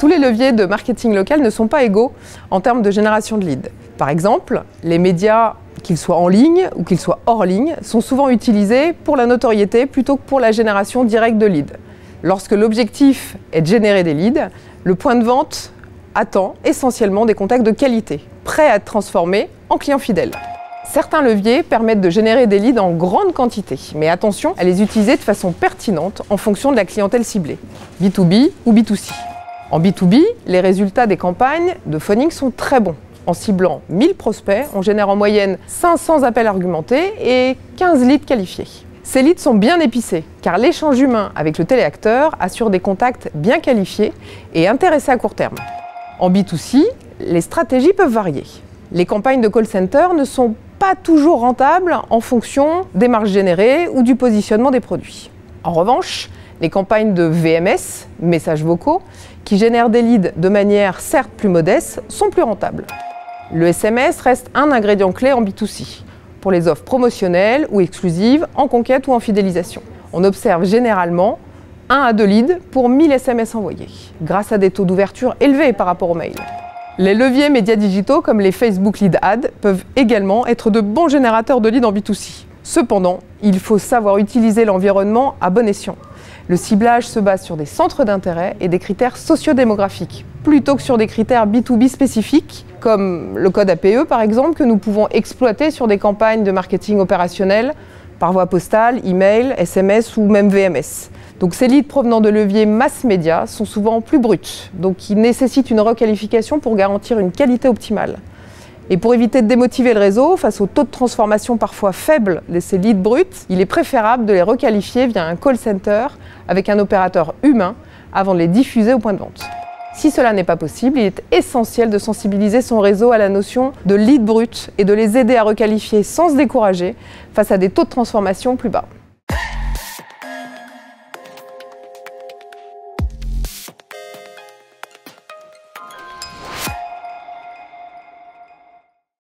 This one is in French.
Tous les leviers de marketing local ne sont pas égaux en termes de génération de leads. Par exemple, les médias, qu'ils soient en ligne ou qu'ils soient hors ligne, sont souvent utilisés pour la notoriété plutôt que pour la génération directe de leads. Lorsque l'objectif est de générer des leads, le point de vente attend essentiellement des contacts de qualité, prêts à être transformés en clients fidèles. Certains leviers permettent de générer des leads en grande quantité, mais attention à les utiliser de façon pertinente en fonction de la clientèle ciblée, B2B ou B2C. En B2B, les résultats des campagnes de phoning sont très bons. En ciblant 1000 prospects, on génère en moyenne 500 appels argumentés et 15 leads qualifiés. Ces leads sont bien épicés, car l'échange humain avec le téléacteur assure des contacts bien qualifiés et intéressés à court terme. En B2C, les stratégies peuvent varier. Les campagnes de call center ne sont pas toujours rentables en fonction des marges générées ou du positionnement des produits. En revanche, les campagnes de VMS, messages vocaux, qui génèrent des leads de manière certes plus modeste, sont plus rentables. Le SMS reste un ingrédient clé en B2C, pour les offres promotionnelles ou exclusives, en conquête ou en fidélisation. On observe généralement 1 à 2 leads pour 1000 SMS envoyés, grâce à des taux d'ouverture élevés par rapport au mail. Les leviers médias digitaux comme les Facebook Lead Ads peuvent également être de bons générateurs de leads en B2C. Cependant, il faut savoir utiliser l'environnement à bon escient. Le ciblage se base sur des centres d'intérêt et des critères sociodémographiques, plutôt que sur des critères B2B spécifiques, comme le code APE par exemple, que nous pouvons exploiter sur des campagnes de marketing opérationnel par voie postale, email, SMS ou même VMS. Donc ces leads provenant de leviers mass média sont souvent plus bruts, donc ils nécessitent une requalification pour garantir une qualité optimale. Et pour éviter de démotiver le réseau face au taux de transformation parfois faible de ces leads bruts, il est préférable de les requalifier via un call center avec un opérateur humain avant de les diffuser au point de vente. Si cela n'est pas possible, il est essentiel de sensibiliser son réseau à la notion de lead brut et de les aider à requalifier sans se décourager face à des taux de transformation plus bas.